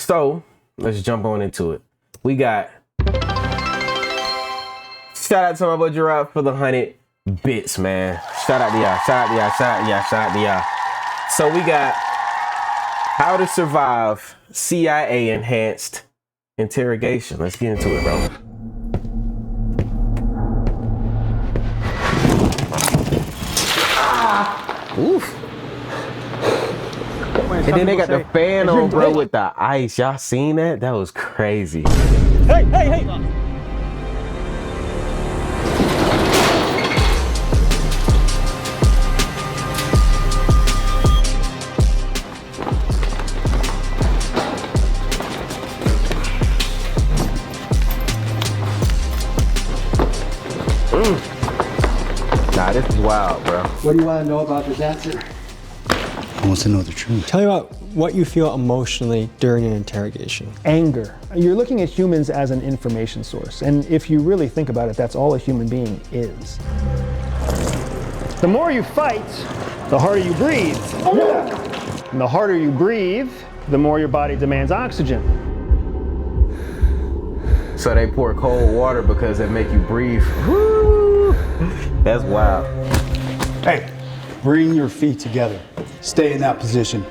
So let's jump on into it. We got shout out to my boy Gerard for the 100 bits, man. Shout out to y'all. Shout out to y'all. Shout out to y'all. Shout out to y'all. So we got how to survive CIA enhanced interrogation. Let's get into it, bro. Oof. And then they got the fan on, bro, with the ice. Y'all seen that? That was crazy. Hey, hey, hey! Nah, this is wild, bro. What do you want to know about this answer? I want to know the truth. Tell me about what you feel emotionally during an interrogation. Anger. You're looking at humans as an information source, and if you really think about it, that's all a human being is. The more you fight, the harder you breathe. And the harder you breathe, the more your body demands oxygen. So they pour cold water because it make you breathe. Woo! That's wild. Hey, bring your feet together. Stay in that position.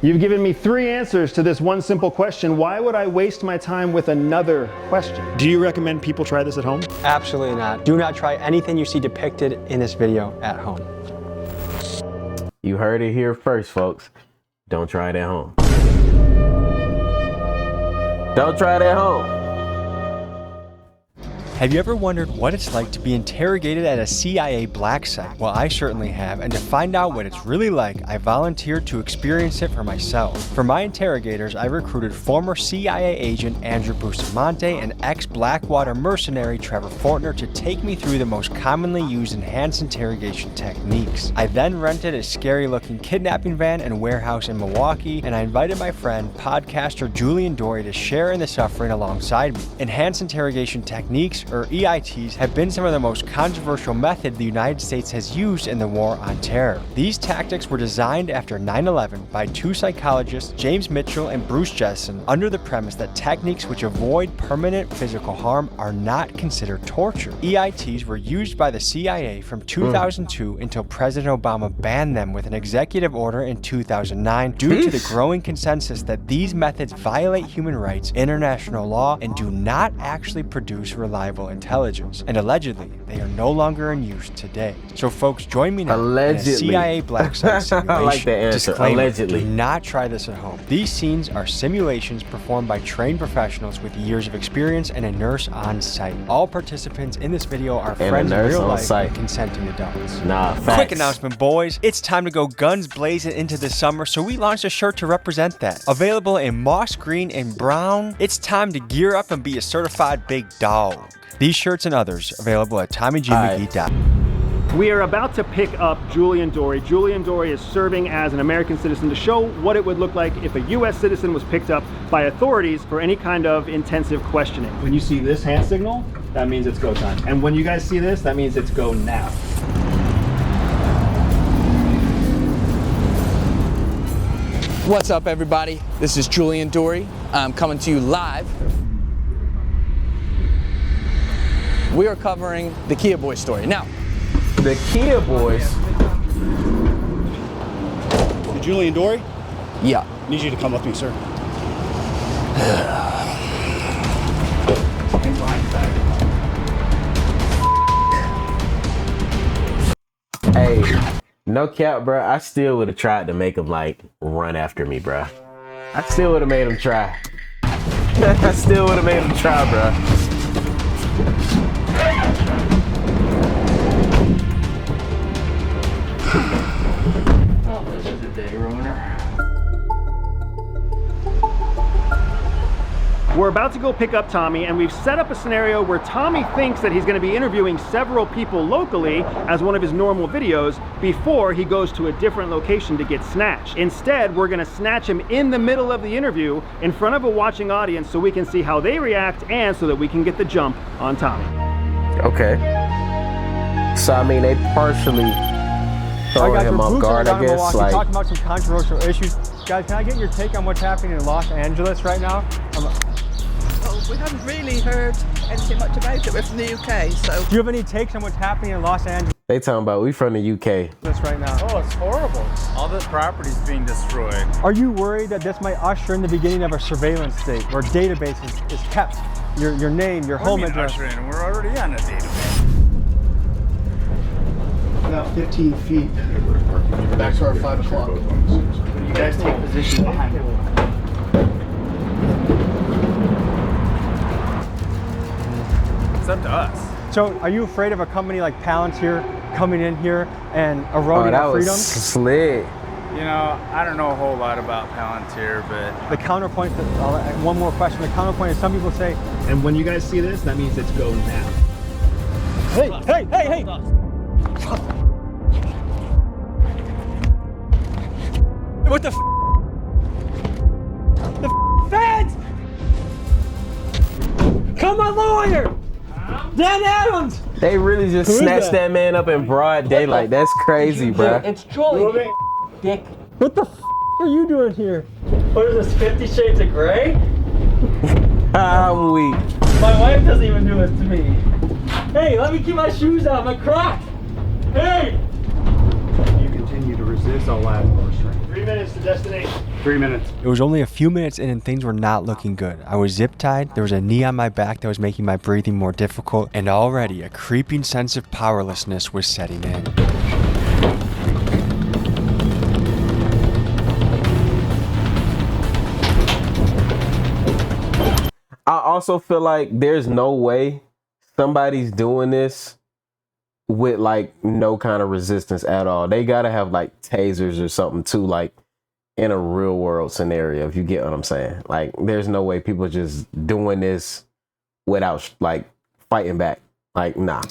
You've given me 3 answers to this one simple question. Why would I waste my time with another question? Do you recommend people try this at home? Absolutely not. Do not try anything you see depicted in this video at home. You heard it here first, folks. Don't try it at home. Don't try it at home. Have you ever wondered what it's like to be interrogated at a CIA black site? Well, I certainly have, and to find out what it's really like, I volunteered to experience it for myself. For my interrogators, I recruited former CIA agent Andrew Bustamante and ex-Blackwater mercenary Trevor Fortner to take me through the most commonly used enhanced interrogation techniques. I then rented a scary-looking kidnapping van and warehouse in Milwaukee, and I invited my friend, podcaster Julian Dory, to share in the suffering alongside me. Enhanced interrogation techniques, or EITs, have been some of the most controversial methods the United States has used in the war on terror. These tactics were designed after 9/11 by 2 psychologists, James Mitchell and Bruce Jessen, under the premise that techniques which avoid permanent physical harm are not considered torture. EITs were used by the CIA from 2002 until President Obama banned them with an executive order in 2009 due to the growing consensus that these methods violate human rights, international law, and do not actually produce reliable intelligence, and allegedly they are no longer in use today. So folks, join me now Allegedly. in a CIA black site simulation. I like the answer. Disclaimer, Allegedly. do not try this at home. These scenes are simulations performed by trained professionals with years of experience and a nurse on site. All participants in this video are friends in real life and consenting adults. Nah, facts. Quick announcement, boys. It's time to go guns blazing into the summer, so we launched a shirt to represent that. Available in moss green and brown. It's time to gear up and be a certified big dog. These shirts and others available at TommyGMcGee.com. We are about to pick up Julian Dory. Julian Dory is serving as an American citizen to show what it would look like if a U.S. citizen was picked up by authorities for any kind of intensive questioning. When you see this hand signal, that means it's go time. And when you guys see this, that means it's go now. What's up, everybody? This is Julian Dory. I'm coming to you live. We are covering the Kia Boy story. Now, The Kia Boys. Julian Dory, yeah. I need you to come with me, sir. Hey, no cap, bro. I still would have tried to make him like run after me, bro. I still would have made him try. I still would have made him try, bro. Oh, this is a day ruiner. We're about to go pick up Tommy, and we've set up a scenario where Tommy thinks that he's going to be interviewing several people locally as one of his normal videos before he goes to a different location to get snatched. Instead, we're going to snatch him in the middle of the interview in front of a watching audience so we can see how they react and so that we can get the jump on Tommy. Okay. So, I mean, they partially throwing him off boots guard, down I in guess. Milwaukee, Like, talking about some controversial issues. Guys, can I get your take on what's happening in Los Angeles right now? Well, we haven't really heard anything much about it. We're from the UK, so. Do you have any takes on what's happening in Los Angeles they talking about we from the UK. right now? Oh, it's horrible. All the property's being destroyed. Are you worried that this might usher in the beginning of a surveillance state where database is kept? Your name, your home address. Usher in? We're already on a database. About 15 feet back to our 5 o'clock. You guys take position behind it. It's up to us. So are you afraid of a company like Palantir coming in here and Oh, eroding that our was freedoms? slick. You know, I don't know a whole lot about Palantir, but The counterpoint, one more question. The counterpoint is some people say, And when you guys see this, that means it's go now. hey! What the feds! Come my lawyer! Dan Adams! They really just Who is snatched that? that man up in broad daylight. That's crazy, bruh. It's Julie. Dick. What the are you doing here? What is this, 50 Shades of Grey? I'm weak. My wife doesn't even do this to me. Hey, let me keep my shoes out, my Crocs! Hey! You continue to resist, I'll add more restraint. 3 minutes to destination. 3 minutes. It was only a few minutes in and things were not looking good. I was zip tied, there was a knee on my back that was making my breathing more difficult, and already a creeping sense of powerlessness was setting in. I also feel like there's no way somebody's doing this with like no kind of resistance at all. They gotta have like tasers or something too, like in a real world scenario, if you get what I'm saying. Like there's no way people just doing this without like fighting back. Like, nah.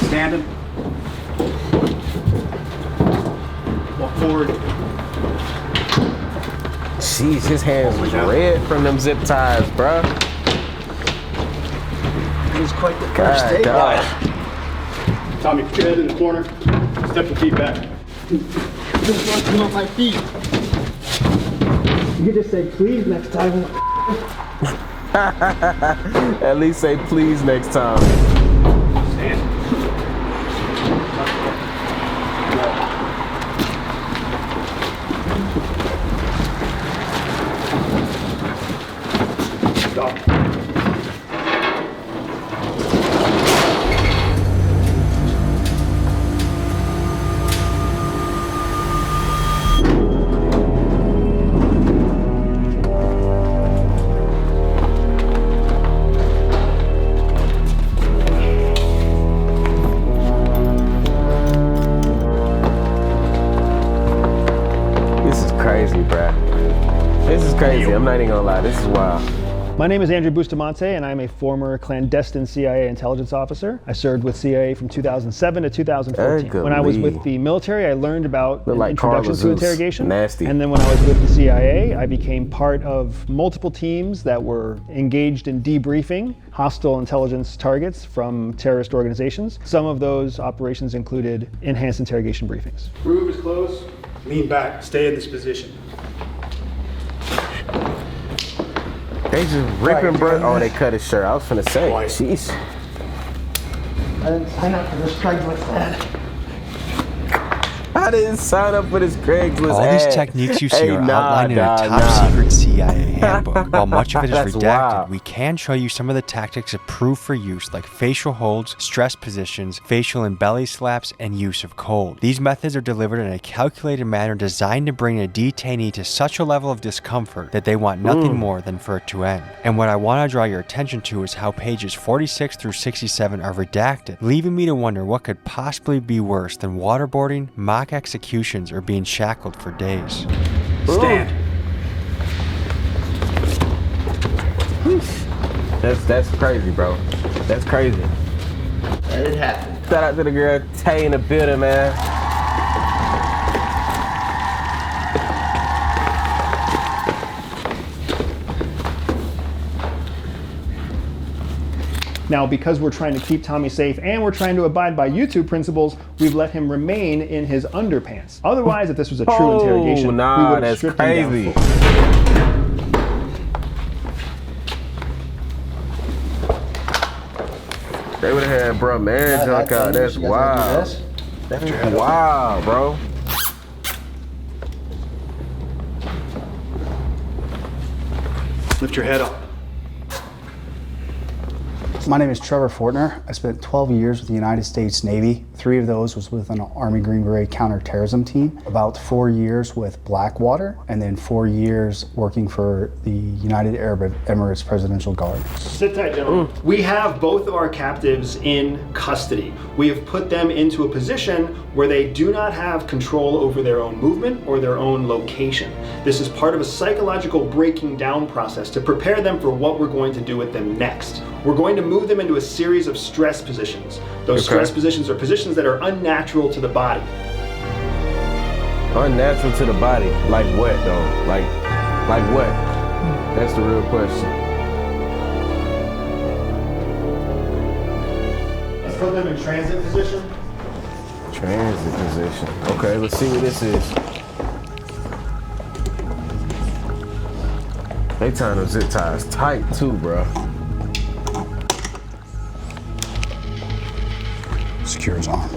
Standing. Walk forward. Jeez, his hands was red from them zip ties, bruh. It was quite the God, first take. dog. Tommy, put your head in the corner. Step your feet back. Just walking off my feet. You could just say please next time. At least say please next time. Stand. Stop. This is crazy, bruh. This is crazy. I'm not even gonna lie. This is wild. My name is Andrew Bustamante, and I'm a former clandestine CIA intelligence officer. I served with CIA from 2007 to 2014. Good When I was lead. with the military, I learned about Look an like introduction Carl to Zeus. interrogation. Nasty. And then when I was with the CIA, I became part of multiple teams that were engaged in debriefing hostile intelligence targets from terrorist organizations. Some of those operations included enhanced interrogation briefings. Room is closed. Lean back. Stay in this position. They just ripping, bro. Oh, they cut his shirt. I was finna say, Quiet. jeez. I didn't sign up for this Craigslist ad. I didn't sign up for this Craigslist All ad. these techniques you see Hey, are nah, outlined in a nah, top nah. secret CIA handbook. While much of it is That's redacted, wild. we can show you some of the tactics approved for use, like facial holds, stress positions, facial and belly slaps, and use of cold. These methods are delivered in a calculated manner designed to bring a detainee to such a level of discomfort that they want nothing more than for it to end. And what I want to draw your attention to is how pages 46 through 67 are redacted, leaving me to wonder what could possibly be worse than waterboarding, mock executions, or being shackled for days. Stand. That's crazy, bro. That's crazy. Let it happen. Shout out to the girl Tay in the building, man. Now, because we're trying to keep Tommy safe and we're trying to abide by YouTube principles, we've let him remain in his underpants. Otherwise, if this was a true interrogation, we would have stripped him down full. They would have had bro man junk out. That's wild. That's wild, bro. Lift your head up. My name is Trevor Fortner. I spent 12 years with the United States Navy. 3 of those was with an Army Green Beret counterterrorism team. About 4 years with Blackwater, and then 4 years working for the United Arab Emirates Presidential Guard. Sit tight, gentlemen. We have both of our captives in custody. We have put them into a position where they do not have control over their own movement or their own location. This is part of a psychological breaking down process to prepare them for what we're going to do with them next. We're going to move them into a series of stress positions. Those stress positions are positions that are unnatural to the body. Unnatural to the body? Like what though? Like what? That's the real question. Let's put them in transit position. Transit position. Okay, let's see what this is. They tying them zip ties tight too, bro. Secure his arm.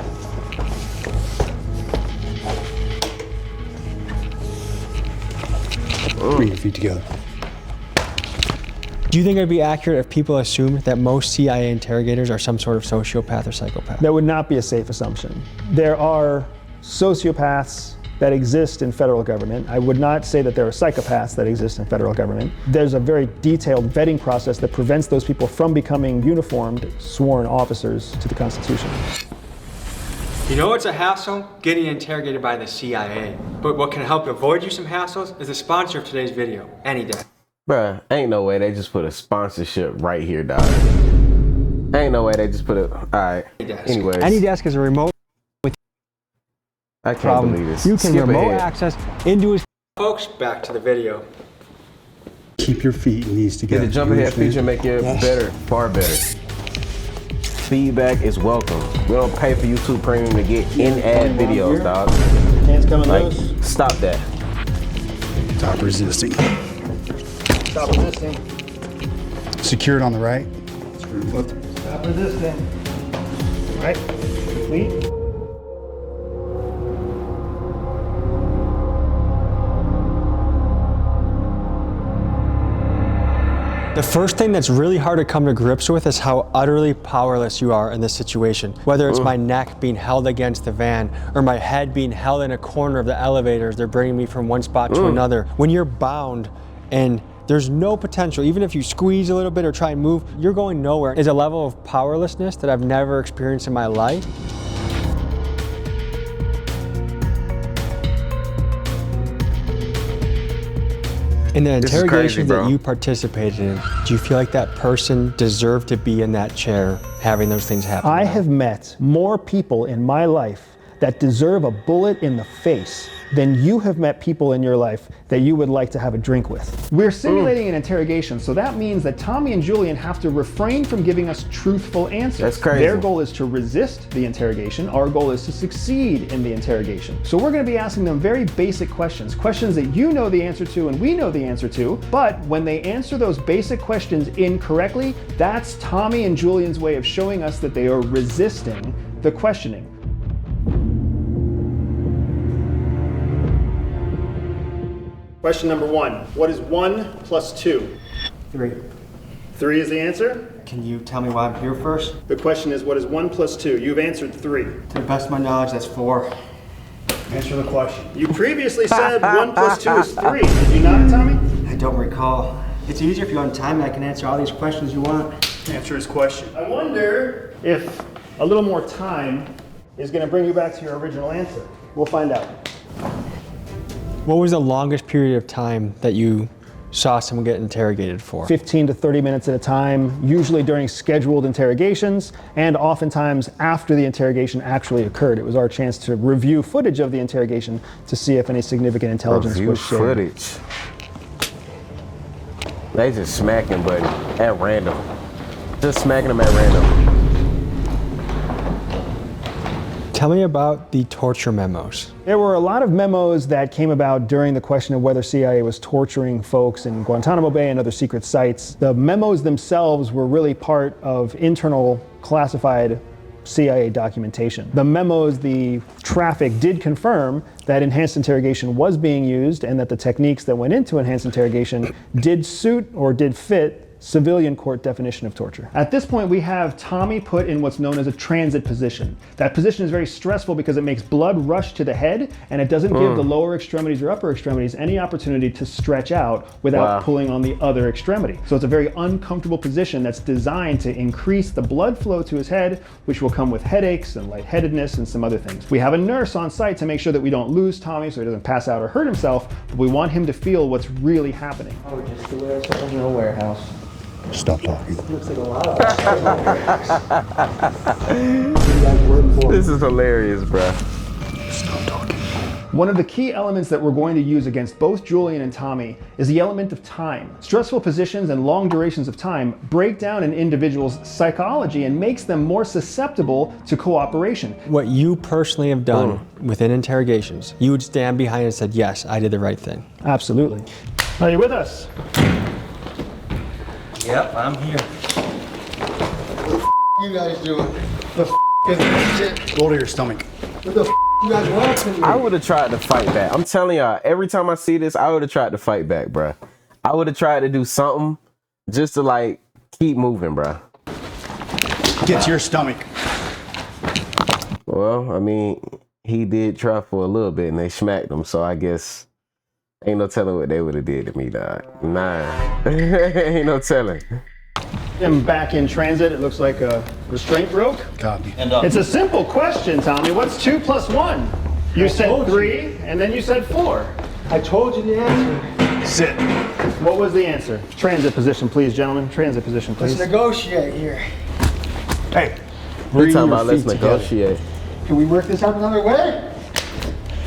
Bring your feet together. Do you think it would be accurate if people assumed that most CIA interrogators are some sort of sociopath or psychopath? That would not be a safe assumption. There are sociopaths that exist in federal government. I would not say that there are psychopaths that exist in federal government. There's a very detailed vetting process that prevents those people from becoming uniformed, sworn officers to the Constitution. You know it's a hassle? Getting interrogated by the CIA. But what can help avoid you some hassles is the sponsor of today's video, AnyDesk. Bruh, ain't no way they just put a sponsorship right here, dog. Ain't no way they just put it. Alright. Anyways. AnyDesk is a remote I can't believe this. You can Skip remote ahead. access into his. Folks, back to the video. Keep your feet and knees Get together. the jump ahead feature, make it better, far better. Feedback is welcome. We don't pay for YouTube Premium to get in-ad videos, dog. Hands coming Like, loose. stop that. Stop resisting. Stop resisting. Secured on the right. Stop resisting. Right. Complete. The first thing that's really hard to come to grips with is how utterly powerless you are in this situation. Whether it's my neck being held against the van or my head being held in a corner of the elevators, they're bringing me from one spot to another. When you're bound and there's no potential, even if you squeeze a little bit or try and move, you're going nowhere. It's a level of powerlessness that I've never experienced in my life. In the interrogation that you participated in, do you feel like that person deserved to be in that chair having those things happen? I have met more people in my life that deserve a bullet in the face than you have met people in your life that you would like to have a drink with. We're simulating an interrogation, so that means that Tommy and Julian have to refrain from giving us truthful answers. That's crazy. Their goal is to resist the interrogation. Our goal is to succeed in the interrogation. So we're going to be asking them very basic questions, questions that you know the answer to and we know the answer to, but when they answer those basic questions incorrectly, that's Tommy and Julian's way of showing us that they are resisting the questioning. Question number 1. What is 1 plus 2? 3. 3 is the answer? Can you tell me why I'm here first? The question is, what is 1 plus 2? You've answered 3. To the best of my knowledge, that's 4. Answer the question. You previously said 1 plus 2 is 3. Did you not, Tommy? I don't recall. It's easier if you're on time. I can answer all these questions you want. Answer his question. I wonder if a little more time is going to bring you back to your original answer. We'll find out. What was the longest period of time that you saw someone get interrogated for? 15 to 30 minutes at a time, usually during scheduled interrogations, and oftentimes after the interrogation actually occurred. It was our chance to review footage of the interrogation to see if any significant intelligence was shared. Footage. They just smacking, buddy, at random. Just smacking them at random. Tell me about the torture memos. There were a lot of memos that came about during the question of whether CIA was torturing folks in Guantanamo Bay and other secret sites. The memos themselves were really part of internal classified CIA documentation. The memos, the traffic did confirm that enhanced interrogation was being used and that the techniques that went into enhanced interrogation did suit or did fit civilian court definition of torture. At this point, we have Tommy put in what's known as a transit position. That position is very stressful because it makes blood rush to the head and it doesn't give the lower extremities or upper extremities any opportunity to stretch out without pulling on the other extremity. So it's a very uncomfortable position that's designed to increase the blood flow to his head, which will come with headaches and lightheadedness and some other things. We have a nurse on site to make sure that we don't lose Tommy so he doesn't pass out or hurt himself, but we want him to feel what's really happening. Oh, just the way it's in a warehouse. Stop talking. Looks like a lot of This is hilarious, bruh. Stop talking. One of the key elements that we're going to use against both Julian and Tommy is the element of time. Stressful positions and long durations of time break down an individual's psychology and makes them more susceptible to cooperation. What you personally have done within interrogations, you would stand behind and said, yes, I did the right thing. Absolutely. Are you with us? Yep, I'm here. You guys doing? The is shit? Roll to your stomach. What the you guys want from me? I would have tried to fight back. I'm telling y'all, every time I see this, I would have tried to fight back, bruh. I would have tried to do something just to like keep moving, bruh. Get to your stomach. Well, I mean, he did try for a little bit and they smacked him, so I guess ain't no telling what they would have did to me, dog. Nah, ain't no telling. I'm back in transit. It looks like a restraint broke. Copy. It's a simple question, Tommy. What's 2 plus 1? You said 3, and then you said 4. I told you the answer. Sit. What was the answer? Transit position, please, gentlemen. Transit position, please. Let's negotiate here. Hey. We're bring talking your about let's feet together. negotiate. Can we work this out another way?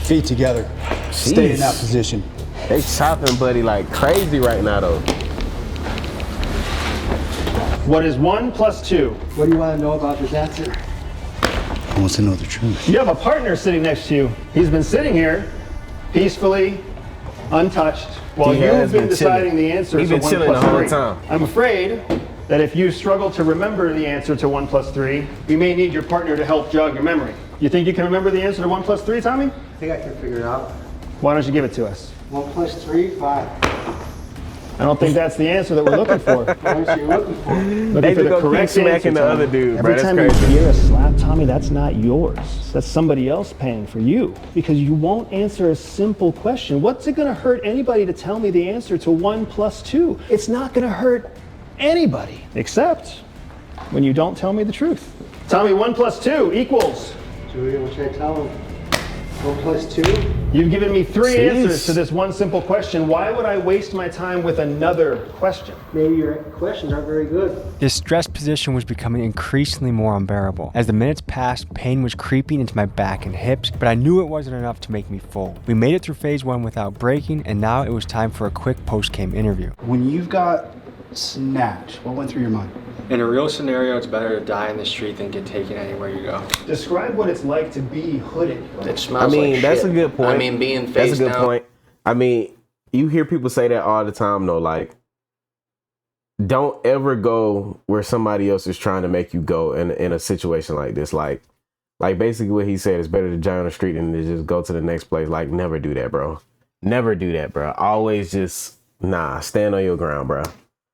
Feet together. Stay in that position. They chopping buddy like crazy right now, though. What is 1 plus 2? What do you want to know about this answer? He wants to know the truth. You have a partner sitting next to you. He's been sitting here peacefully, untouched, while He you've has been been deciding chilling. the answer He's to been 1 chilling plus the whole 3. time. I'm afraid that if you struggle to remember the answer to 1 plus 3, you may need your partner to help jog your memory. You think you can remember the answer to 1 plus 3, Tommy? I think I can figure it out. Why don't you give it to us? 1 plus 3, 5. I don't think that's the answer that we're looking for. What are you looking for? Looking They for just the gonna keep correct answer, smacking the Tommy. other dude, Every bro. That's time crazy. you hear a slap, Tommy, that's not yours. That's somebody else paying for you because you won't answer a simple question. What's it gonna hurt anybody to tell me the answer to 1 plus 2? It's not gonna hurt anybody except when you don't tell me the truth. Tommy, 1 plus 2 equals. Julian, what should I tell him? 1 plus 2? You've given me 3 Jeez. answers to this one simple question. Why would I waste my time with another question? Maybe your questions aren't very good. This stress position was becoming increasingly more unbearable. As the minutes passed, pain was creeping into my back and hips, but I knew it wasn't enough to make me full. We made it through phase 1 without breaking, and now it was time for a quick post-game interview. When you've got snatch, what went through your mind? In a real scenario, it's better to die in the street than get taken anywhere you go. Describe what it's like to be hooded. It I smells mean, like that's shit. a good point. I mean, being That's faced a good down. point. I mean, you hear people say that all the time, though. Like, don't ever go where somebody else is trying to make you go in a situation like this. Like basically what he said is better to die on the street than to just go to the next place. Like, never do that, bro. Never do that, bro. Always just, stand on your ground, bro.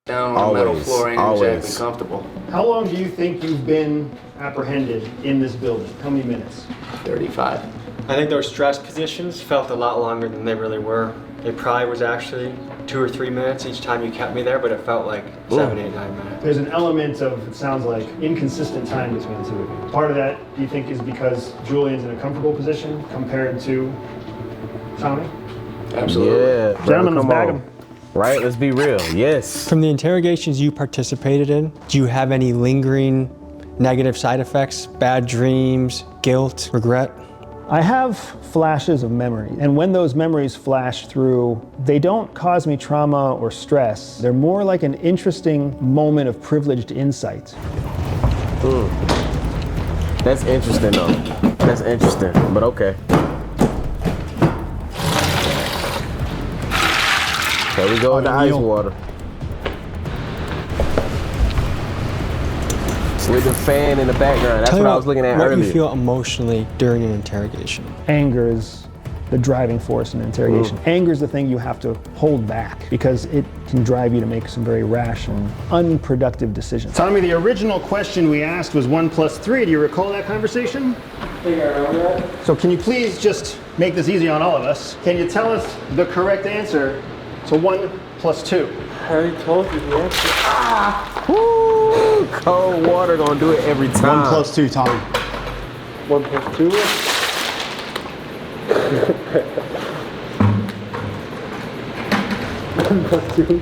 Down on the metal Always, floor ain't always. exactly comfortable. How long do you think you've been apprehended in this building? How many minutes? 35. I think those stress positions felt a lot longer than they really were. It probably was actually 2 or 3 minutes each time you kept me there, but it felt like 7, 8, 9 minutes. There's an element of, it sounds like, inconsistent time between the two of you. Part of that, do you think, is because Julian's in a comfortable position compared to Tommy? Absolutely. Yeah, bro, Gentlemen, let's come bag on. him. Right? Let's be real. Yes. From the interrogations you participated in, do you have any lingering negative side effects? Bad dreams, guilt, regret? I have flashes of memory, and when those memories flash through, they don't cause me trauma or stress. They're more like an interesting moment of privileged insight. That's interesting though. That's interesting, but okay. There we go with the ice water. With the fan in the background. That's what I was looking at earlier. What you feel emotionally during an interrogation? Anger is the driving force in an interrogation. Anger is the thing you have to hold back because it can drive you to make some very rash and unproductive decisions. Tommy, the original question we asked was 1 plus 3. Do you recall that conversation? I think I remember that. So can you please just make this easy on all of us? Can you tell us the correct answer to 1 plus 2? I already told you the answer. Woo! Cold water gonna do it every time. 1 plus 2, Tommy. 1 plus 2? 1 plus 2?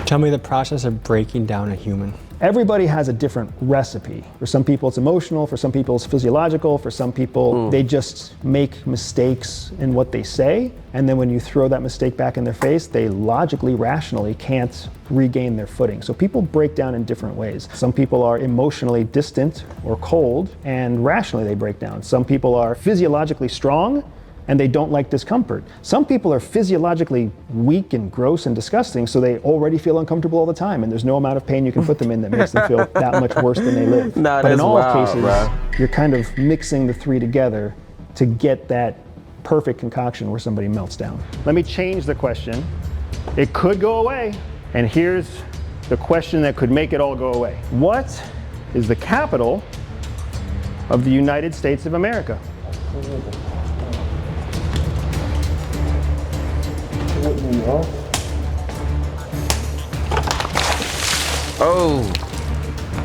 Tell me the process of breaking down a human. Everybody has a different recipe. For some people it's emotional, for some people it's physiological, for some people they just make mistakes in what they say, and then when you throw that mistake back in their face, they logically, rationally can't regain their footing. So people break down in different ways. Some people are emotionally distant or cold, and rationally they break down. Some people are physiologically strong, and they don't like discomfort. Some people are physiologically weak and gross and disgusting, so they already feel uncomfortable all the time, and there's no amount of pain you can put them in that makes them feel that much worse than they live. Nah, but in that's all wild, cases, bro. you're kind of mixing the three together to get that perfect concoction where somebody melts down. Let me change the question. It could go away, and here's the question that could make it all go away. What is the capital of the United States of America? Oh,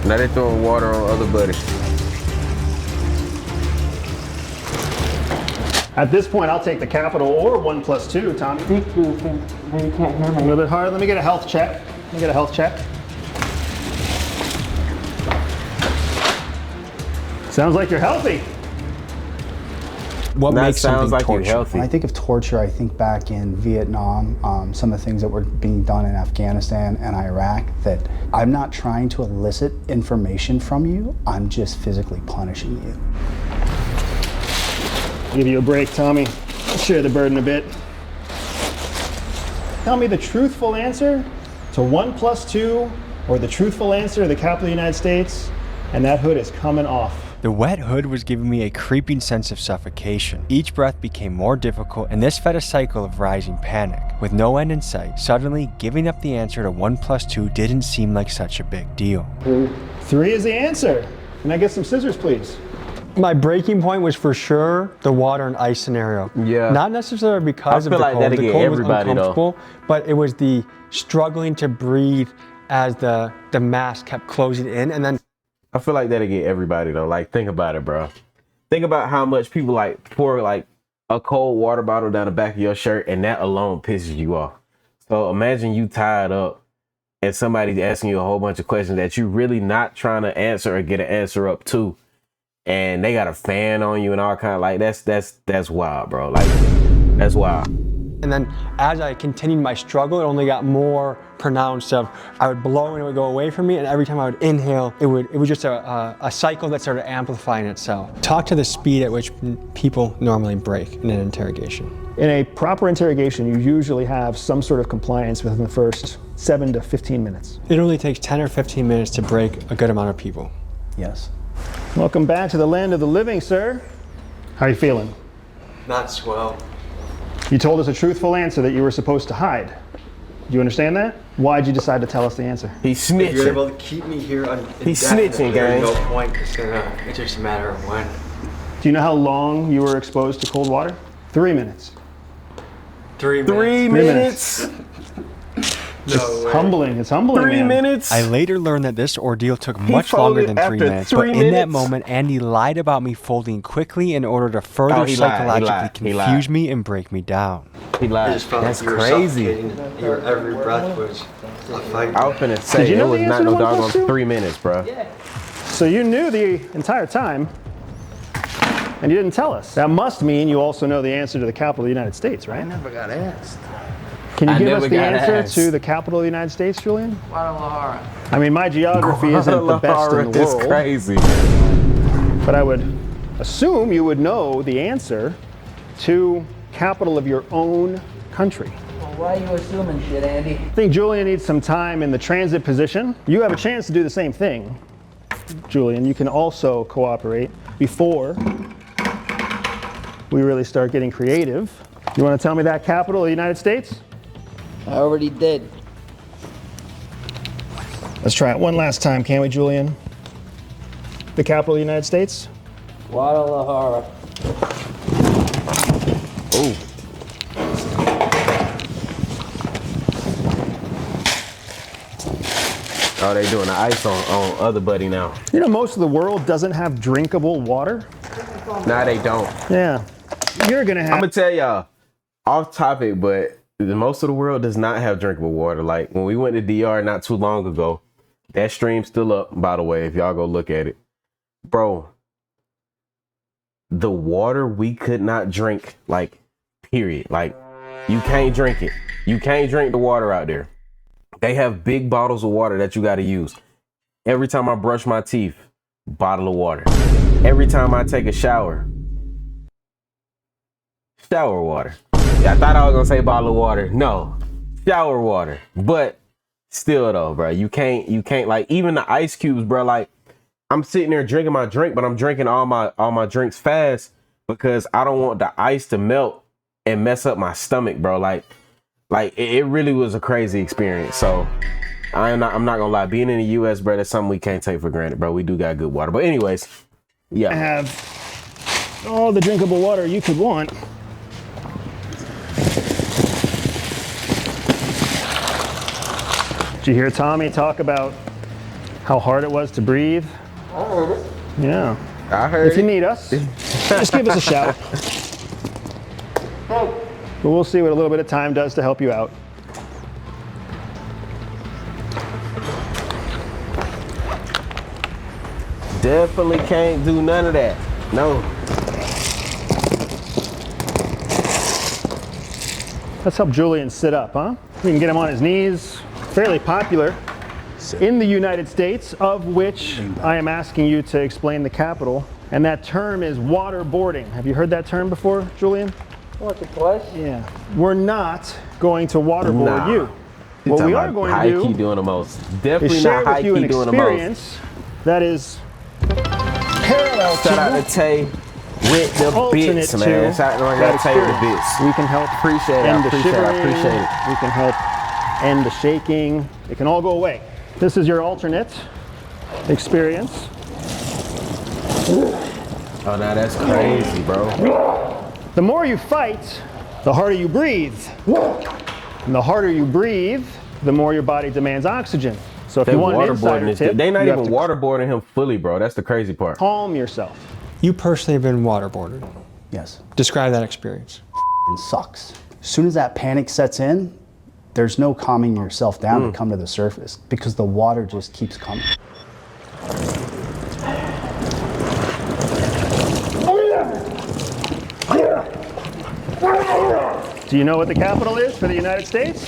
now they throwing water on other buddies. At this point, I'll take the capital or 1 plus 2, Tommy. Speak to you, maybe you can't hear A me. little bit hard. Let me get a health check. Sounds like you're healthy. What That makes sounds something like you're torture? healthy. When I think of torture, I think back in Vietnam, some of the things that were being done in Afghanistan and Iraq, that I'm not trying to elicit information from you, I'm just physically punishing you. Give you a break, Tommy. Share the burden a bit. Tell me the truthful answer to 1 plus 2, or the truthful answer to the capital of the United States, and that hood is coming off. The wet hood was giving me a creeping sense of suffocation. Each breath became more difficult, and this fed a cycle of rising panic. With no end in sight, suddenly giving up the answer to 1 plus 2 didn't seem like such a big deal. 3 is the answer. Can I get some scissors, please? My breaking point was for sure the water and ice scenario. Yeah. Not necessarily because I of feel the like cold. that'd The get cold was everybody, though. uncomfortable, but it was the struggling to breathe as the mask kept closing in, and then I feel like that'll get everybody though. Like, think about it, bro. Think about how much people like pour like a cold water bottle down the back of your shirt, and that alone pisses you off. So imagine you tied up and somebody's asking you a whole bunch of questions that you really not trying to answer or get an answer up to, and they got a fan on you and all kind of like that's wild, bro. Like, that's wild. And then as I continued my struggle, it only got more pronounced of I would blow and it would go away from me, and every time I would inhale, it was just a cycle that started amplifying itself. Talk to the speed at which people normally break in an interrogation. In a proper interrogation, you usually have some sort of compliance within the first 7 to 15 minutes. It only takes 10 or 15 minutes to break a good amount of people. Yes. Welcome back to the land of the living, sir. How are you feeling? Not swell. You told us a truthful answer that you were supposed to hide. Do you understand that? Why'd you decide to tell us the answer? He's If you're snitching. able to keep me here He's indefinitely, snitching, there's gang. no point. It's just a matter of when. Do you know how long you were exposed to cold water? 3 minutes. 3 minutes. 3 minutes. No way. Humbling. It's humbling, 3 man. minutes. I later learned that this ordeal took much longer folded than 3 after minutes, 3 but in that minutes? moment, Andy lied about me folding quickly in order to further Oh, he lied, he psychologically lied, he lied. confuse me and break me down. He I lied. just felt That's like you were crazy. suffocating. Your every breath was a fight. I was finna say Did you it know was the not answer no to 1 doggone plus 2? 3 minutes, bro. So you knew the entire time, and you didn't tell us. That must mean you also know the answer to the capital of the United States, right? I never got asked. Can you I give never us the got answer asked. to the capital of the United States, Julian? Guadalajara. I mean, my geography isn't the best in the It's world, crazy. but I would assume you would know the answer to capital of your own country. Well, why are you assuming shit, Andy? I think Julian needs some time in the transit position. You have a chance to do the same thing, Julian. You can also cooperate before we really start getting creative. You want to tell me that capital of the United States? I already did. Let's try it one last time, can't we, Julian? The capital of the United States? Guadalajara. Ooh. Oh, they doing the ice on other buddy now. You know, most of the world doesn't have drinkable water. Nah, they don't. Yeah. You're going to I'm have... gonna tell y'all, off topic, but most of the world does not have drinkable water. Like when we went to DR not too long ago, that stream's still up, by the way, if y'all go look at it. Bro, the water we could not drink, like, period. Like, you can't drink it. You can't drink the water out there. They have big bottles of water that you got to use. Every time I brush my teeth, bottle of water. Every time I take a shower, shower water. Yeah, I thought I was gonna say bottle of water. No, shower water. But still though, bro, you can't like even the ice cubes, bro. Like I'm sitting there drinking my drink, but I'm drinking all my drinks fast because I don't want the ice to melt and mess up my stomach, bro. Like it really was a crazy experience. So I'm not gonna lie, being in the US, bro, that's something we can't take for granted, bro. We do got good water. But anyways, yeah. have all the drinkable water you could want. Did you hear Tommy talk about how hard it was to breathe? I heard it. Yeah. I heard If you it. need us, just give us a shout. But we'll see what a little bit of time does to help you out. Definitely can't do none of that. No. Let's help Julian sit up, huh? We can get him on his knees. Fairly popular in the United States, of which I am asking you to explain the capital. And that term is waterboarding. Have you heard that term before, Julian? What's it, twice? Yeah. We're not going to waterboard Nah. you. What we are going high to key do doing the most. is Definitely share not high with you key an doing the most. experience that is parallel Shout out to Tay with the alternate bits, to man. Shout out to that Tay with the experience. bits. We can help Appreciate it. end I the appreciate it. shivering. I appreciate it. We can help end the shaking. It can all go away. This is your alternate experience. Oh, now that's crazy, bro. The more you fight, the harder you breathe. And the harder you breathe, the more your body demands oxygen. So if They you want an waterboarding insider this tip, dude. They not you have even to waterboarding him fully, bro. That's the crazy part. calm yourself. You personally have been waterboarded. Yes. Describe that experience. It sucks. As soon as that panic sets in, there's no calming yourself down to come to the surface because the water just keeps coming. Do you know what the capital is for the United States?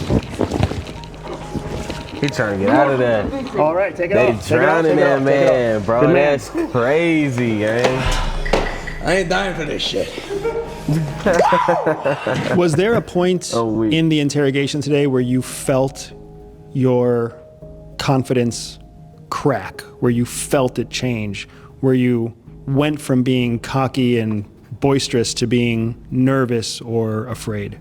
He trying to get out of there. All right, take it They off. Take it off, drowning take it that off, take it man, off. bro. Good man. That's crazy, gang. I ain't dying for this shit. Was there a point weak. in the interrogation today where you felt your confidence crack, where you felt it change, where you went from being cocky and boisterous to being nervous or afraid?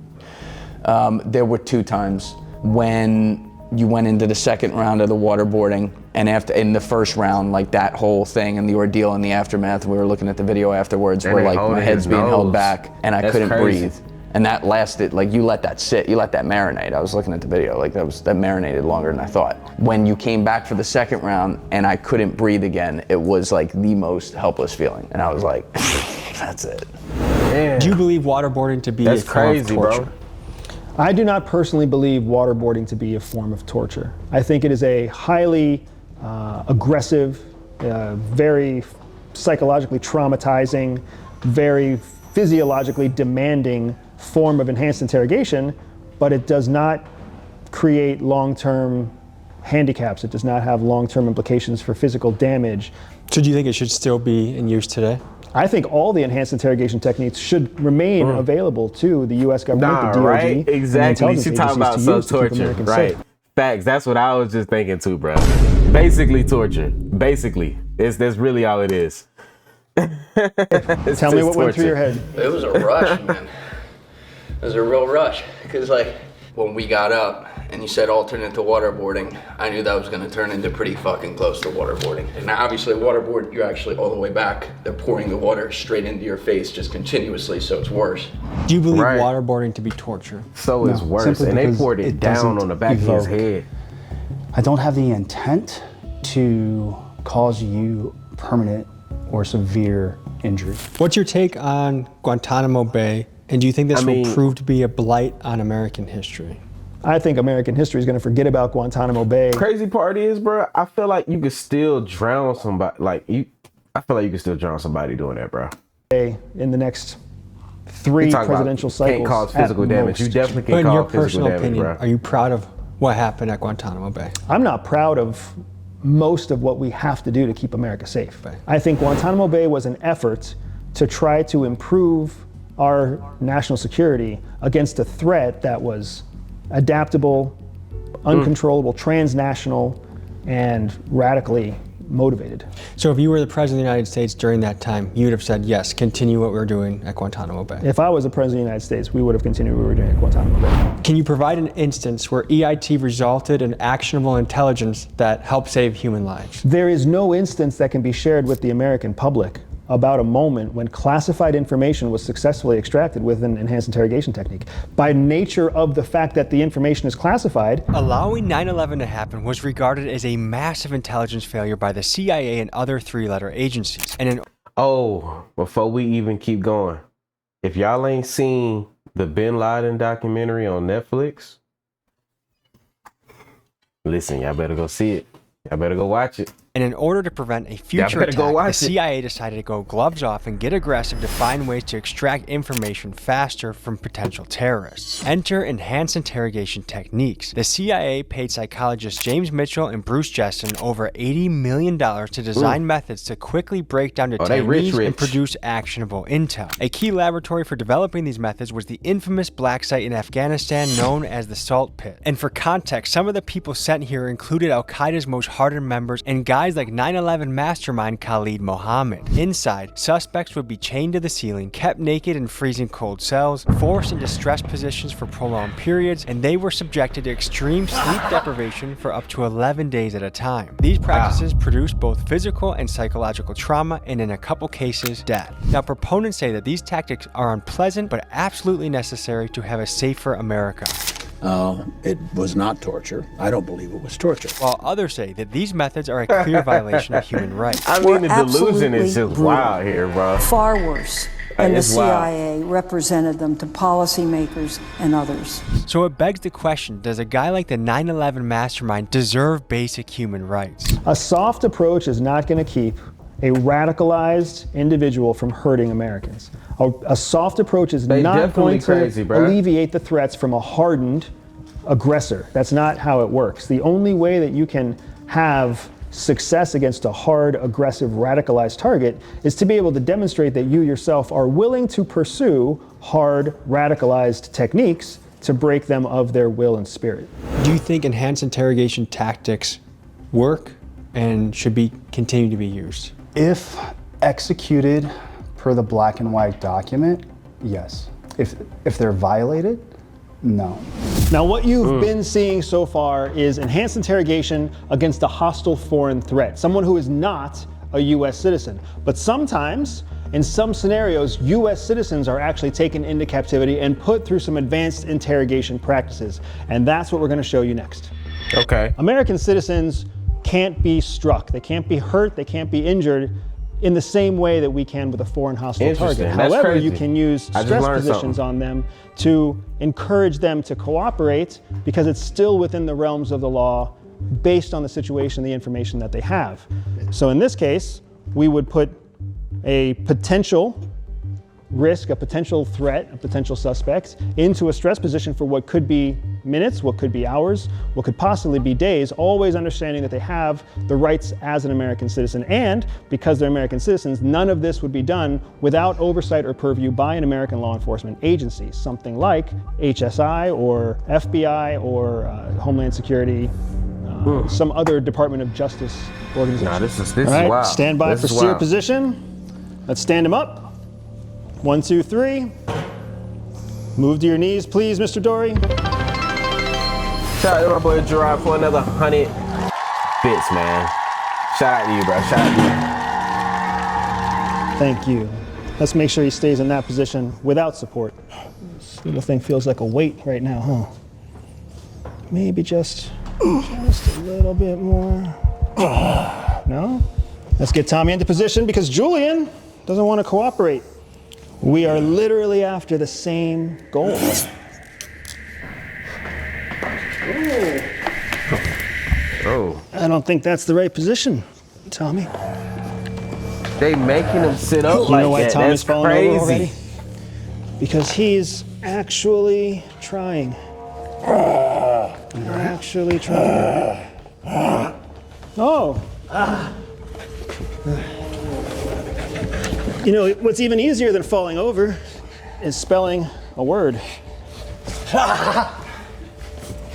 There were 2 times when you went into the second round of the waterboarding, and after in the first round, like that whole thing and the ordeal and the aftermath, we were looking at the video afterwards And where they like my holding head's his being held nose. back and I That's couldn't crazy. breathe. And that lasted, like you let that sit, you let that marinate. I was looking at the video, like that marinated longer than I thought. When you came back for the second round and I couldn't breathe again, it was like the most helpless feeling. And I was like, that's it. Man. Do you believe waterboarding to be That's a form crazy, of torture? bro. I do not personally believe waterboarding to be a form of torture. I think it is a highly aggressive very psychologically traumatizing, very physiologically demanding form of enhanced interrogation, but it does not create long-term handicaps. It does not have long-term implications for physical damage. So do you think it should still be in use today? I think all the enhanced interrogation techniques should remain available to the U.S. government, the DOD, right? and the Exactly. intelligence You talking about agencies some to use to keep torture, Americans right? safe. Facts. That's what I was just thinking too, bro. Basically torture. Basically, that's really all it is. Tell me what went through your head. It was a rush, man. It was a real rush. Because, like, when we got up and you said alternate to waterboarding, I knew that was going to turn into pretty fucking close to waterboarding. And now, obviously, waterboard, you're actually all the way back. They're pouring the water straight into your face just continuously, so it's worse. Do you believe waterboarding to be torture? So it's worse. simply And they because poured it down doesn't on the back of his evoke. head. I don't have the intent to cause you permanent or severe injury. What's your take on Guantanamo Bay, and do you think this will prove to be a blight on American history? I think American history is going to forget about Guantanamo Bay. Crazy part is, bro, I feel like you could still drown somebody. I feel like you could still drown somebody doing that, bro. In the next 3 presidential cycles. Can't cause physical damage. You definitely But can in your cause physical personal damage, opinion, bro. are you proud of what happened at Guantanamo Bay? I'm not proud of most of what we have to do to keep America safe. I think Guantanamo Bay was an effort to try to improve our national security against a threat that was adaptable, uncontrollable, transnational, and radically motivated. So if you were the president of the United States during that time, you would have said, yes, continue what we're doing at Guantanamo Bay. If I was the president of the United States, we would have continued what we were doing at Guantanamo Bay. Can you provide an instance where EIT resulted in actionable intelligence that helped save human lives? There is no instance that can be shared with the American public about a moment when classified information was successfully extracted with an enhanced interrogation technique. By nature of the fact that the information is classified. Allowing 9/11 to happen was regarded as a massive intelligence failure by the CIA and other 3-letter agencies. And before we even keep going, if y'all ain't seen the Bin Laden documentary on Netflix, listen, y'all better go see it. Y'all better go watch it. And in order to prevent a future attack, the CIA decided to go gloves off and get aggressive to find ways to extract information faster from potential terrorists. Enter enhanced interrogation techniques. The CIA paid psychologists James Mitchell and Bruce Jessen over $80 million to design methods to quickly break down detainees and produce actionable intel. A key laboratory for developing these methods was the infamous black site in Afghanistan known as the Salt Pit. And for context, some of the people sent here included Al-Qaeda's most hardened members and guys like 9/11 mastermind Khalid Mohammed. Inside, suspects would be chained to the ceiling, kept naked in freezing cold cells, forced into stress positions for prolonged periods, and they were subjected to extreme sleep deprivation for up to 11 days at a time. These practices produced both physical and psychological trauma, and in a couple cases, death. Now, proponents say that these tactics are unpleasant but absolutely necessary to have a safer America. It was not torture. I don't believe it was torture. While others say that these methods are a clear violation of human rights. I mean, the delusion is just wild here, bro. Far worse. And the CIA represented them to policymakers and others. So it begs the question, does a guy like the 9/11 mastermind deserve basic human rights? A soft approach is not going to keep a radicalized individual from hurting Americans. A soft approach is not going to alleviate the threats from a hardened aggressor. That's not how it works. The only way that you can have success against a hard, aggressive, radicalized target is to be able to demonstrate that you yourself are willing to pursue hard, radicalized techniques to break them of their will and spirit. Do you think enhanced interrogation tactics work and should be continue to be used? If executed per the black and white document, yes. If they're violated, no. Now, what you've been seeing so far is enhanced interrogation against a hostile foreign threat, someone who is not a U.S. citizen. But sometimes, in some scenarios, U.S. citizens are actually taken into captivity and put through some advanced interrogation practices. And that's what we're going to show you next. Okay. American citizens can't be struck. They can't be hurt. They can't be injured in the same way that we can with a foreign hostile target. However, you can use stress positions on them to encourage them to cooperate because it's still within the realms of the law based on the situation, the information that they have. So in this case, we would put a potential risk, a potential threat, a potential suspect into a stress position for what could be minutes, what could be hours, what could possibly be days, always understanding that they have the rights as an American citizen. And because they're American citizens, none of this would be done without oversight or purview by an American law enforcement agency, something like HSI or FBI or Homeland Security, some other Department of Justice organization. Nah, this is All right, wild. stand by This for is steer wild. position. Let's stand him up. 1, 2, 3. Move to your knees, please, Mr. Dory. Shout out to my boy Gerard for another 100 bits, man. Shout out to you, bro. Shout out to you. Thank you. Let's make sure he stays in that position without support. This little thing feels like a weight right now, huh? Maybe just a little bit more. No? Let's get Tommy into position because Julian doesn't want to cooperate. We are literally after the same goal. Oh. I don't think that's the right position, Tommy. They making him sit up You like know why that. Tommy's That's falling crazy. over already? Because he's actually trying. Actually trying. Oh. You know, what's even easier than falling over is spelling a word.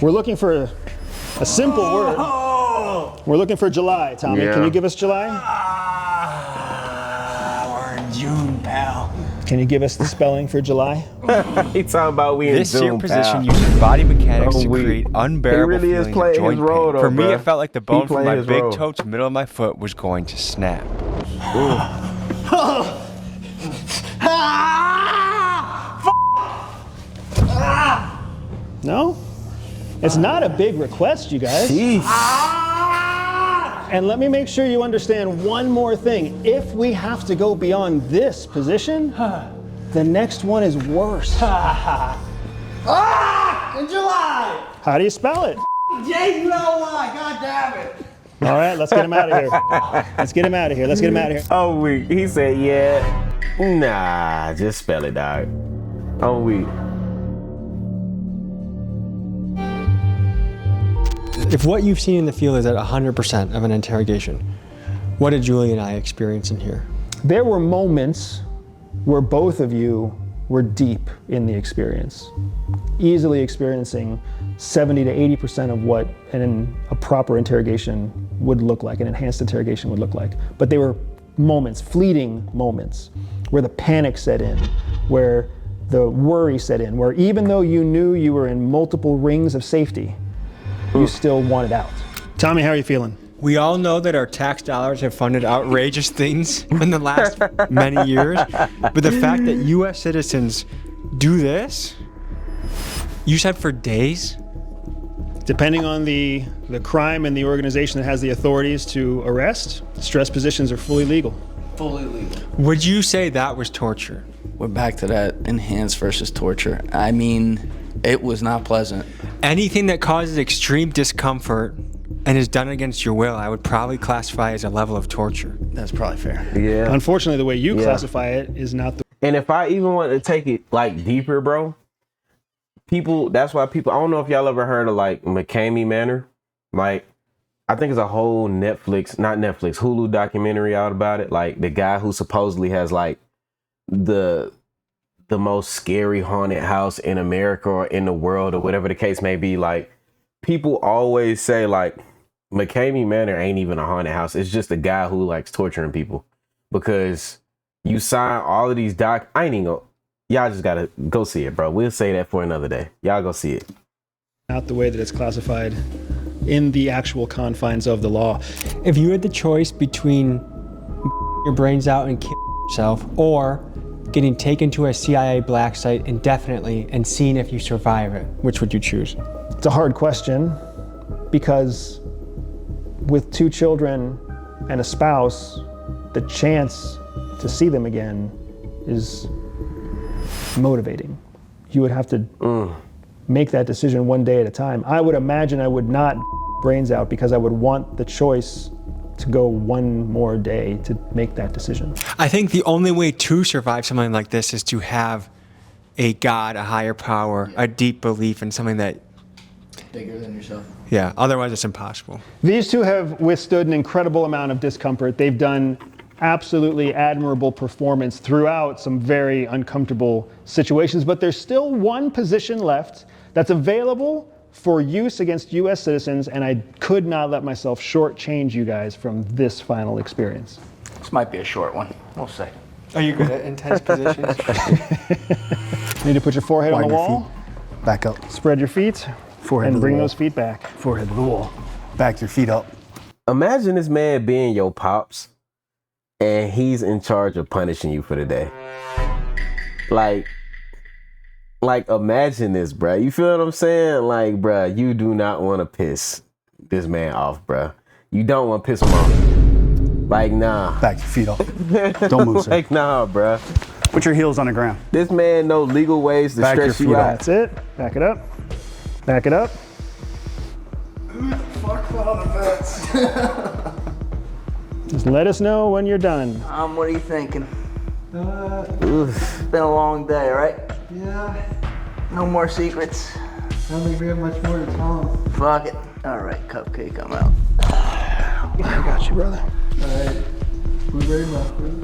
We're looking for a simple word. We're looking for July, Tommy. Yeah. Can you give us July? We're in June, pal. Can you give us the spelling for July? He talking about we in This sear Zoom, position pal. uses body mechanics to we- create unbearable he really is feelings playing of joint his role, pain. though, For me, bruh. it felt like the He bone from playing my his big role. toe to the middle of my foot was going to snap. No? It's not a big request, you guys. And let me make sure you understand one more thing. If we have to go beyond this position, the next one is worse. In July! How do you spell it? J-U-L-Y, god damn it! All right, let's get him out of here. Let's get him out of here. Let's get him out of here. Oh, weak. He said, yeah. Nah, just spell it, dog. Oh, weak. If what you've seen in the field is at 100% of an interrogation, what did Julie and I experience in here? There were moments where both of you were deep in the experience, easily experiencing 70 to 80% of what a proper interrogation would look like, an enhanced interrogation would look like. But they were moments, fleeting moments, where the panic set in, where the worry set in, where even though you knew you were in multiple rings of safety, you still wanted out. Tommy, how are you feeling? We all know that our tax dollars have funded outrageous things in the last many years, but the fact that U.S. citizens do this, you said for days? Depending on the crime and the organization that has the authorities to arrest, stress positions are fully legal. Fully legal. Would you say that was torture? We're back to that enhanced versus torture. I mean, it was not pleasant. Anything that causes extreme discomfort and is done against your will, I would probably classify as a level of torture. That's probably fair. Yeah. Unfortunately, the way you classify it is not the. And if I even want to take it like deeper, bro, that's why people, I don't know if y'all ever heard of like McCamey Manor. Like, I think it's a whole Hulu documentary out about it. Like the guy who supposedly has like the most scary haunted house in America or in the world or whatever the case may be. Like, people always say like McCamey Manor ain't even a haunted house. It's just a guy who likes torturing people, because you sign all of these I ain't even gonna, y'all just gotta go see it, bro. We'll say that for another day. Y'all go see it. Not the way that it's classified in the actual confines of the law. If you had the choice between your brains out and killing yourself or getting taken to a CIA black site indefinitely and seeing if you survive it, which would you choose? It's a hard question, because with 2 children and a spouse, the chance to see them again is motivating. You would have to make that decision one day at a time. I would imagine I would not brains out because I would want the choice to go one more day to make that decision. I think the only way to survive something like this is to have a God, a higher power, a deep belief in something that... Bigger than yourself. Yeah, otherwise it's impossible. These two have withstood an incredible amount of discomfort. They've done absolutely admirable performance throughout some very uncomfortable situations, but there's still one position left that's available for use against U.S. citizens, and I could not let myself shortchange you guys from this final experience. This might be a short one. We'll see. Are you good at intense positions? Need to put your forehead on Widen the your wall, feet. Back up. spread your feet, Forehead and to the bring wall. those feet back. Forehead to the wall. Back your feet up. Imagine this man being your pops and he's in charge of punishing you for the day. Like imagine this, bruh. You feel what I'm saying? Like, bruh, you do not want to piss this man off, bruh. You don't want to piss him off. Like, nah. Back your feet up. Don't move, sir. Like, nah, bruh. Put your heels on the ground. This man know legal ways to Back your stress you feet out. That's it. Back it up. Back it up. Just let us know when you're done. What are you thinking? Oof. It's been a long day, right? Yeah, No more secrets. I don't think we have much more to tell him. Fuck it. All right, Cupcake, I'm out. I got you, brother. All right, blueberry muffin.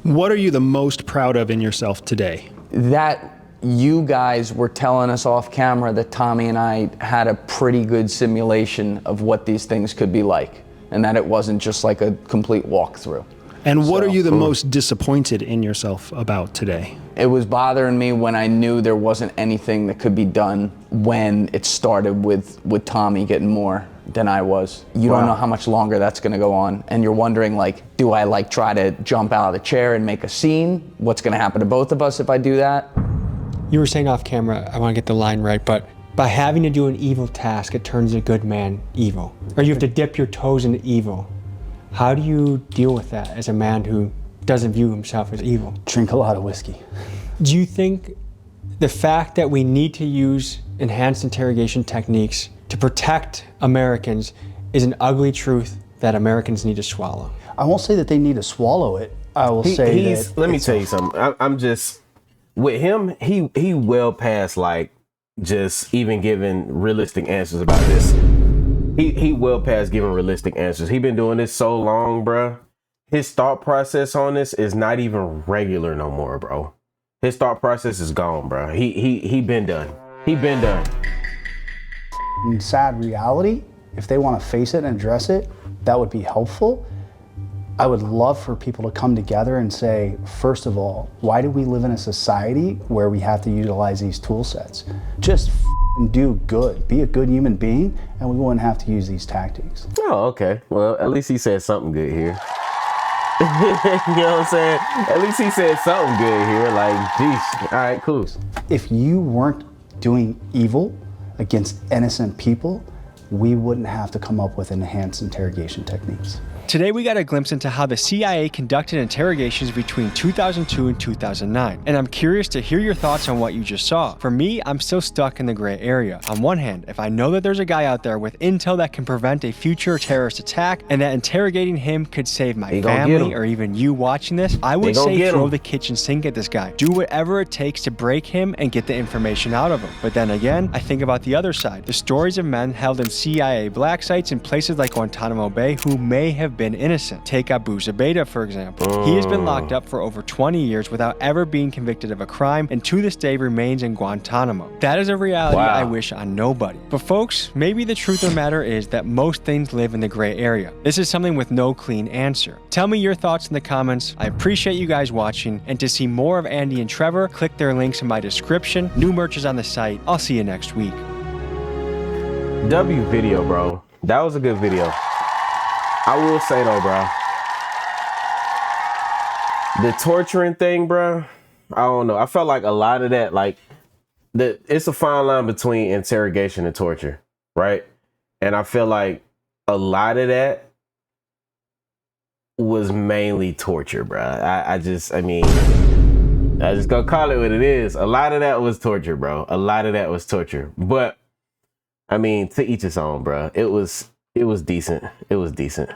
What are you the most proud of in yourself today? That you guys were telling us off camera that Tommy and I had a pretty good simulation of what these things could be like, and that it wasn't just like a complete walkthrough. And what are you the most disappointed in yourself about today? It was bothering me when I knew there wasn't anything that could be done when it started with Tommy getting more than I was. You don't know how much longer that's gonna go on, and you're wondering, like, do I like try to jump out of the chair and make a scene? What's gonna happen to both of us if I do that? You were saying off camera, I want to get the line right, but by having to do an evil task, it turns a good man evil. Or you have to dip your toes into evil. How do you deal with that as a man who doesn't view himself as evil? Drink a lot of whiskey. Do you think the fact that we need to use enhanced interrogation techniques to protect Americans is an ugly truth that Americans need to swallow? I won't say that they need to swallow it. I will say that. Let me tell you something. I'm just, with him, he well past like just even giving realistic answers about this. He well past giving realistic answers. He been doing this so long, bruh. His thought process on this is not even regular no more, bro. His thought process is gone, bro. He been done. He been done. In sad reality, if they want to face it and address it, that would be helpful. I would love for people to come together and say, first of all, why do we live in a society where we have to utilize these tool sets? Just do good, be a good human being, and we wouldn't have to use these tactics. Oh, okay. Well, at least he said something good here. You know what I'm saying? At least he said something good here. Like, geez. All right, cool. If you weren't doing evil against innocent people, we wouldn't have to come up with enhanced interrogation techniques. Today we got a glimpse into how the CIA conducted interrogations between 2002 and 2009, and I'm curious to hear your thoughts on what you just saw. For me, I'm still stuck in the gray area. On one hand, if I know that there's a guy out there with intel that can prevent a future terrorist attack, and that interrogating him could save my family or even you watching this, I would say throw the kitchen sink at this guy. Do whatever it takes to break him and get the information out of him. But then again, I think about the other side, the stories of men held in CIA black sites in places like Guantanamo Bay who may have been innocent. Take Abu Zubaydah, for example. He has been locked up for over 20 years without ever being convicted of a crime, and to this day remains in Guantanamo. That is a reality I wish on nobody. But folks, maybe the truth of the matter is that most things live in the gray area. This is something with no clean answer. Tell me your thoughts in the comments. I appreciate you guys watching, and to see more of Andy and Trevor, click their links in my description. New merch is on the site. I'll see you next week. W video, bro. That was a good video. I will say though, bro, the torturing thing, bro, I don't know. I felt like a lot of that, like, it's a fine line between interrogation and torture, right? And I feel like a lot of that was mainly torture, bro. I mean, I just gonna call it what it is. A lot of that was torture, bro. A lot of that was torture. But I mean, to each his own, bro. It was decent. It was decent.